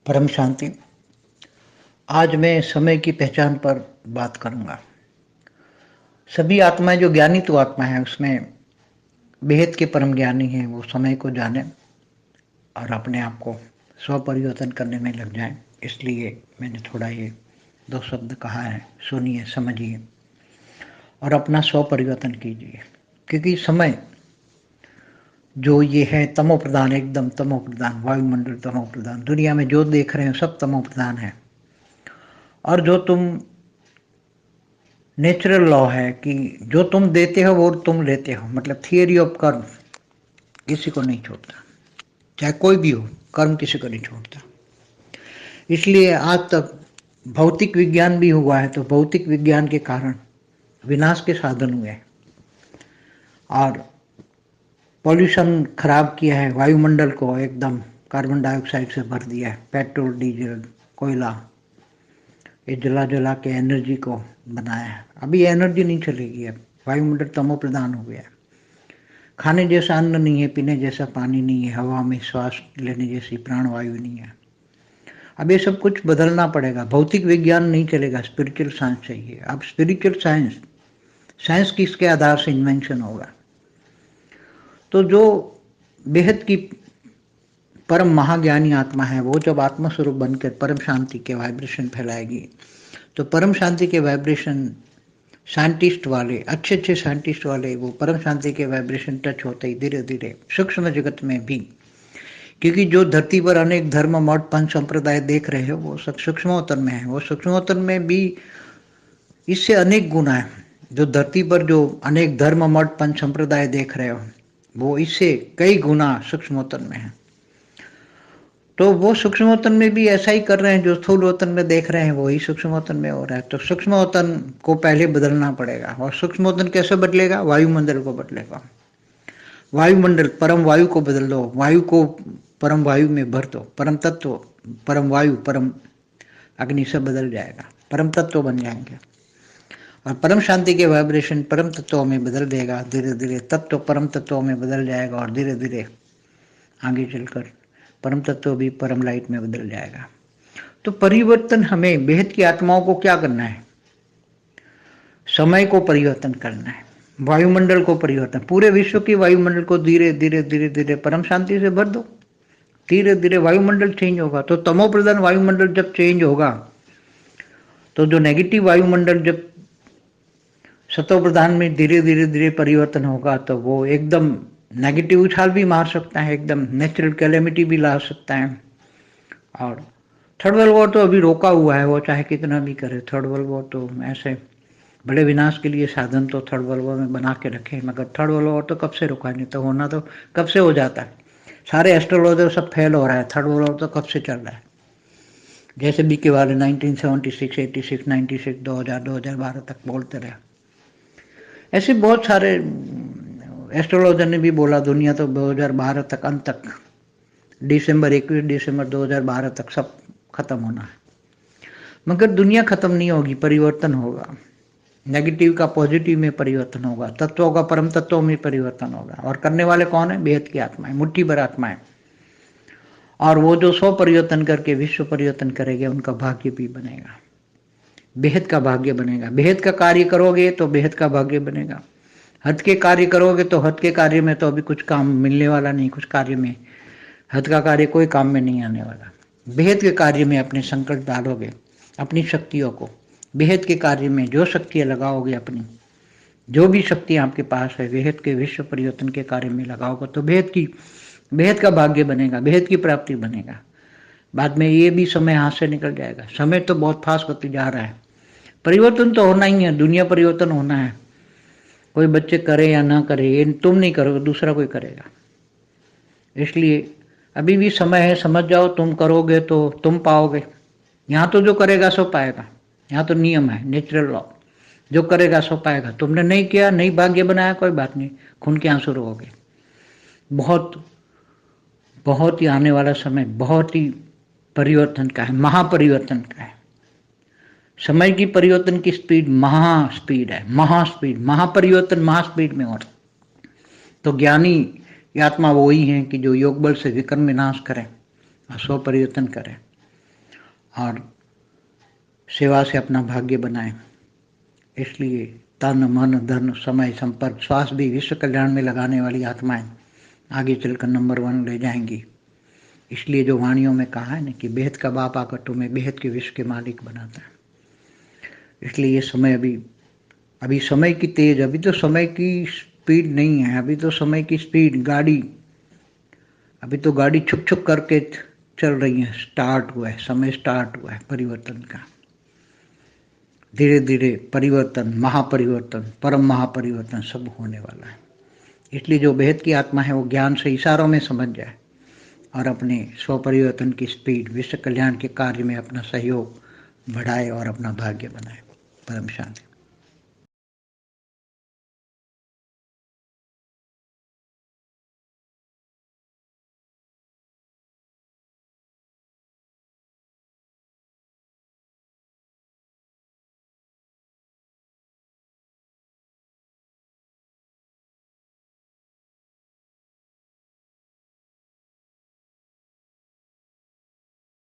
परम शांति। आज मैं समय की पहचान पर बात करूंगा। सभी आत्माएं जो ज्ञानी तो आत्मा है, उसमें बेहद के परम ज्ञानी हैं, वो समय को जाने और अपने आप को स्व परिवर्तन करने में लग जाएं। इसलिए मैंने थोड़ा ये दो शब्द कहा है, सुनिए, समझिए और अपना स्व परिवर्तन कीजिए। क्योंकि समय जो ये है तमो प्रधान, एकदम तमो प्रधान, वायुमंडल तमो प्रधान, दुनिया में जो देख रहे हो सब तमो प्रधान है। और जो तुम नेचुरल लॉ है कि जो तुम देते हो वो तुम लेते हो, मतलब थियरी ऑफ कर्म किसी को नहीं छोड़ता, चाहे कोई भी हो, कर्म किसी को नहीं छोड़ता। इसलिए आज तक भौतिक विज्ञान भी हुआ है, तो भौतिक विज्ञान के कारण विनाश के साधन हुए और पॉल्यूशन खराब किया है, वायुमंडल को एकदम कार्बन डाइऑक्साइड से भर दिया है। पेट्रोल, डीजल, कोयला, ये जला जला के एनर्जी को बनाया है। अभी एनर्जी नहीं चलेगी, अब वायुमंडल तमो प्रधान हो गया। खाने जैसा अन्न नहीं है, पीने जैसा पानी नहीं है, हवा में श्वास लेने जैसी प्राणवायु नहीं है। अब ये सब कुछ बदलना पड़ेगा। भौतिक विज्ञान नहीं चलेगा, स्पिरिचुअल साइंस चाहिए। अब स्पिरिचुअल साइंस, साइंस किसके आधार से इन्वेंशन होगा? तो जो बेहद की परम महाज्ञानी आत्मा है, वो जब आत्मा स्वरूप बनकर परम शांति के वाइब्रेशन फैलाएगी, तो परम शांति के वाइब्रेशन साइंटिस्ट वाले, अच्छे अच्छे साइंटिस्ट वाले, वो परम शांति के वाइब्रेशन टच होते ही धीरे धीरे सूक्ष्म जगत में भी, क्योंकि जो धरती पर अनेक धर्म, मठ, पंच संप्रदाय देख रहे हो वो सब सूक्ष्मोत्तर में है। वो सूक्ष्मोत्तर में भी इससे अनेक गुना है। जो धरती पर जो अनेक धर्म, मठ, पंच संप्रदाय देख रहे हो, वो इससे कई गुना सूक्ष्मोत्तर में है। तो वो सूक्ष्मोत्तन में भी ऐसा ही कर रहे हैं जो स्थूलोत्तन में देख रहे हैं, वही सूक्ष्मोत्तन में हो रहा है। तो सूक्ष्मोत्तन को पहले बदलना पड़ेगा। और सूक्ष्मोत्तन कैसे बदलेगा? वायुमंडल को बदलेगा। वायुमंडल, परम वायु को बदल दो, वायु को परम वायु में भर दो, परम तत्व, परम वायु, परम अग्नि से बदल जाएगा, परम तत्व बन जाएंगे। और परम शांति के वाइब्रेशन परम तत्वों में बदल देगा। धीरे धीरे तत्व परम तत्वों में बदल जाएगा और धीरे धीरे आगे चलकर परम तत्व भी परम लाइट में बदल जाएगा। तो परिवर्तन हमें बेहद की आत्माओं को क्या करना है? समय को परिवर्तन करना है, वायुमंडल को परिवर्तन, पूरे विश्व की वायुमंडल को धीरे धीरे धीरे धीरे परम शांति से भर दो। धीरे धीरे वायुमंडल चेंज होगा। तो तमो प्रधान वायुमंडल जब चेंज होगा, तो जो नेगेटिव वायुमंडल जब सतो प्रधान में धीरे धीरे धीरे परिवर्तन होगा, तो वो एकदम नेगेटिव उछाल भी मार सकता है, एकदम नेचुरल कैलेमिटी भी ला सकता है। और थर्ड वर्ल्ड वॉर तो अभी रोका हुआ है, वो चाहे कितना भी करे। थर्ड वर्ल्ड वॉर तो ऐसे बड़े विनाश के लिए साधन तो थर्ड वर्ल्ड वॉर में बना के रखे, मगर थर्ड वर्ल्ड वॉर तो कब से रुका? नहीं तो होना तो कब से हो जाता है। सारे एस्ट्रोलॉजर सब फेल हो रहा है, थर्ड वर्ल्ड वॉर तो कब से चल रहा है। जैसे बी के वाले 1976, 86, 96, 2000, 2012 तक बोलते रहे। ऐसे बहुत सारे एस्ट्रोलॉजर ने भी बोला दुनिया तो 2012 तक, अंत तक, दिसंबर 21 दिसंबर 2012 तक सब खत्म होना है। मगर दुनिया खत्म नहीं होगी, परिवर्तन होगा। नेगेटिव का पॉजिटिव में परिवर्तन होगा, तत्वों का परम तत्वों में परिवर्तन होगा। और करने वाले कौन है? बेहद की आत्माएं, मुट्ठी भर आत्माएं। और वो जो स्व परिवर्तन करके विश्व परिवर्तन करेंगे, उनका भाग्य भी बनेगा, बेहद का भाग्य बनेगा। बेहद का कार्य करोगे तो बेहद का भाग्य बनेगा। हद के कार्य करोगे तो हद के कार्य में तो अभी कुछ काम मिलने वाला नहीं। कुछ कार्य में हद का कार्य कोई काम में नहीं आने वाला। बेहद के कार्य में अपने संकल्प डालोगे, अपनी शक्तियों को बेहद के कार्य में जो शक्तियाँ लगाओगे, अपनी जो भी शक्तियाँ आपके पास है, बेहद के विश्व परिवर्तन के कार्य में लगाओगे, तो बेहद का भाग्य बनेगा, बेहद की प्राप्ति बनेगा। बाद में ये भी समय हाथ से निकल जाएगा। समय तो बहुत फास्ट होते जा रहा है। परिवर्तन तो होना ही है, दुनिया परिवर्तन होना है। कोई बच्चे करे या ना करे, ये तुम नहीं करोगे, दूसरा कोई करेगा। इसलिए अभी भी समय है, समझ जाओ। तुम करोगे तो तुम पाओगे। यहाँ तो जो करेगा सो पाएगा। यहाँ तो नियम है, नेचुरल लॉ। जो करेगा सो पाएगा। तुमने नहीं किया, नहीं भाग्य बनाया, कोई बात नहीं, खून के आंसू रोओगे। बहुत ही आने वाला समय बहुत ही परिवर्तन का है, महापरिवर्तन का है। समय की परिवर्तन की स्पीड महास्पीड है, महास्पीड, महापरिवर्तन महास्पीड में हो रहा। तो ज्ञानी आत्मा वो ही है कि जो योग बल से विकर्म विनाश करें और स्व परिवर्तन करें। और सेवा से अपना भाग्य बनाएं। इसलिए तन मन धन समय संपर्क श्वास भी विश्व कल्याण में लगाने वाली आत्माएं आगे चलकर नंबर 1 ले जाएंगी। इसलिए जो वाणियों में कहा है ना कि बेहद का बाप आकर तुम्हें बेहद के विश्व के मालिक बनाता है। इसलिए ये समय अभी समय की तेज, अभी तो समय की स्पीड नहीं है, अभी तो समय की स्पीड गाड़ी, अभी तो गाड़ी छुक छुक करके चल रही है। स्टार्ट हुआ है, समय स्टार्ट हुआ है परिवर्तन का। धीरे धीरे परिवर्तन, महापरिवर्तन, परम महापरिवर्तन सब होने वाला है। इसलिए जो बेहद की आत्मा है वो ज्ञान से इशारों में समझ जाए और अपने स्वपरिवर्तन की स्पीड, विश्व कल्याण के कार्य में अपना सहयोग बढ़ाए और अपना भाग्य बनाए। परम शांति।